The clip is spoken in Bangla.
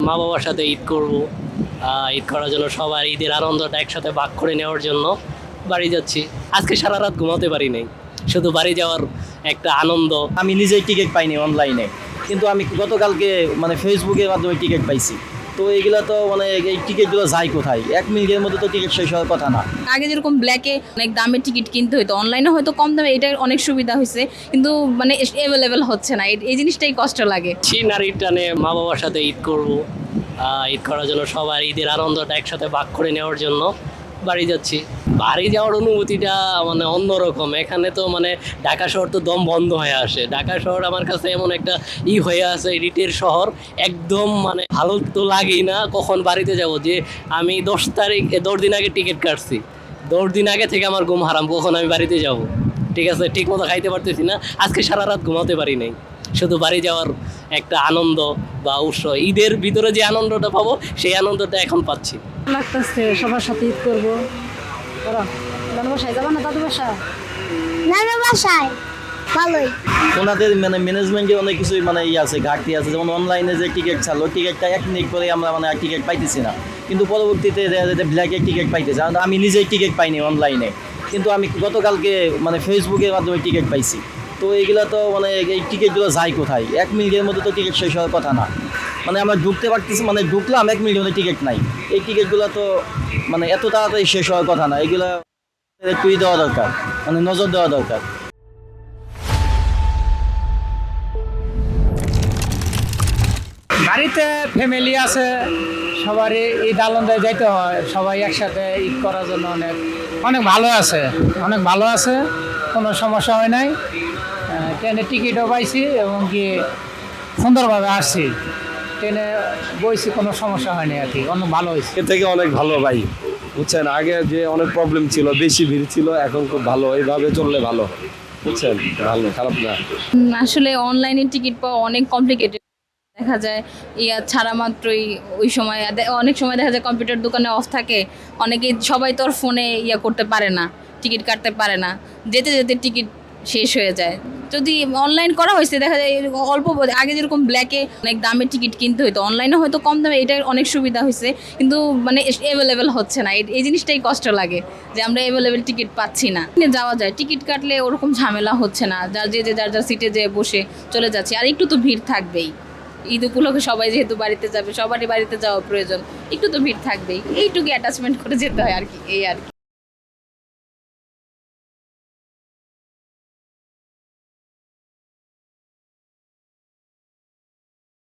মা বাবার সাথে ঈদ করব। ঈদ করার জন্য সবার ঈদের আনন্দটা একসাথে ভাগ করে নেওয়ার জন্য বাড়ি যাচ্ছি। আজকে সারা রাত ঘুমাতে পারি নাই, শুধু বাড়ি যাওয়ার একটা আনন্দ। আমি নিজেই টিকিট পাইনি অনলাইনে, কিন্তু আমি গতকালকে মানে ফেসবুকের মাধ্যমে টিকিট পাইছি। তো এইগুলা তো মানে এই টিকিটগুলো যায় কোথায়? 1 মিনিটের মধ্যে তো টিকিট শেষ হওয়ার কথা না। আগে যেরকম ব্ল্যাকে অনেক দামের টিকিট কিনতে হতো, অনলাইনে হয়তো কম দামে, এটার অনেক সুবিধা হয়েছে, কিন্তু মানে অ্যাভেলেবেল হচ্ছে না। এই জিনিসটাই কষ্ট লাগে। নারীর টানে মা বাবার সাথে ঈদ করব। ঈদ করার জন্য সবার ঈদের আনন্দটা একসাথে ভাগ করে নেওয়ার জন্য বাড়ি যাচ্ছি। বাড়ি যাওয়ার অনুভূতিটা মানে অন্যরকম। এখানে তো মানে ঢাকা শহর তো দম বন্ধ হয়ে আসে। ঢাকা শহর আমার কাছে এমন একটা হয়ে আছে, রিটের শহর, একদম মানে ভালো তো লাগেই না। কখন বাড়িতে যাব, যে আমি 10 দিন আগে টিকিট কাটছি, 10 দিন আগে থেকে আমার ঘুম হারাম, কখন আমি বাড়িতে যাব। ঠিক আছে, ঠিক মতো খাইতে পারতেছি না, আজকে সারা রাত ঘুমাতে পারি নাই, শুধু বাড়ি যাওয়ার একটা আনন্দ বা উৎসব। ঈদের ভিতরে যে আনন্দটা পাবো সেই আনন্দটা এখন পাচ্ছি। লাগতেছে সবার সাথে ঈদ করবো। নানু বাসায় যাবো না দাদু বাসায়? নানু বাসায় ভালোই। ওনাদের মানে ম্যানেজমেন্টে অনেক কিছুই মানে আছে, ঘাটতি আছে। যেমন অনলাইনে যে টিকিট ছাড়লো, টিকিটটা 1 মিনিট পরে আমরা মানে টিকিট পাইতেছি না, কিন্তু পরবর্তীতে ব্ল্যাকে টিকিট পাইতেছে। আমি নিজেই টিকিট পাইনি অনলাইনে, কিন্তু আমি গতকালকে মানে ফেসবুকের মাধ্যমে টিকিট পাইছি। তো এইগুলা তো মানে এই টিকিটগুলো যায় কোথায়? 1 মিনিটের মধ্যে তো টিকিট শেষ হওয়ার কথা না। মানে আমরা ঢুকতে পারতেছি, মানে ঢুকলাম 1 মিনিটের মধ্যে টিকিট নাই। এই টিকিটগুলো তো মানে এত তাড়াতাড়ি শেষ হওয়ার কথা না। এগুলা একটু দেওয়া দরকার, মানে নজর দেওয়া দরকার। বাড়িতে ফ্যামিলি আছে, সবারই ঈদ আনন্দে যাইতে হয়, সবাই একসাথে ঈদ করার জন্য অনেক অনেক ভালো আছে, অনেক ভালো আছে, কোনো সমস্যা হয় নাই। ট্রেনে টিকিটও পাইছি এবং কি সুন্দরভাবে আসছি, ট্রেনে বইছি, কোনো সমস্যা হয়নি আর কি, অনেক ভালো হয়েছে। এর থেকে অনেক ভালো ভাই, বুঝছেন। আগে যে অনেক প্রবলেম ছিল, বেশি ভিড় ছিল, এখন খুব ভালো। এইভাবে চললে ভালো, বুঝছেন। ভালো, খারাপ না। আসলে অনলাইনে টিকিট পাওয়া অনেক কমপ্লিকেটেড। দেখা যায় ছাড়া মাত্রই ওই সময় অনেক সময় দেখা যায় কম্পিউটার দোকানে অফ থাকে, অনেকেই সবাই তো আর ফোনে করতে পারে না, টিকিট কাটতে পারে না, যেতে যেতে টিকিট শেষ হয়ে যায়। যদি অনলাইন করা হয়েছে দেখা যায় অল্প, আগে যেরকম ব্ল্যাকে অনেক দামের টিকিট কিনতে হতো, অনলাইনে হয়তো কম দামে, এটার অনেক সুবিধা হয়েছে, কিন্তু মানে অ্যাভেলেবেল হচ্ছে না। এই জিনিসটাই কষ্ট লাগে যে আমরা অ্যাভেলেবেল টিকিট পাচ্ছি না। যাওয়া যায়, টিকিট কাটলে ওরকম ঝামেলা হচ্ছে না, যার যার সিটে যেয়ে বসে চলে যাচ্ছে। আর একটু তো ভিড় থাকবেই, ঈদ উপলক্ষে সবাই যেহেতু বাড়িতে যাবে, সবারই বাড়িতে যাওয়া প্রয়োজন, একটু তো ভিড় থাকবেই, এইটুকু অ্যাটাচমেন্ট করে যেতে হয় আর কি, এই আর কি।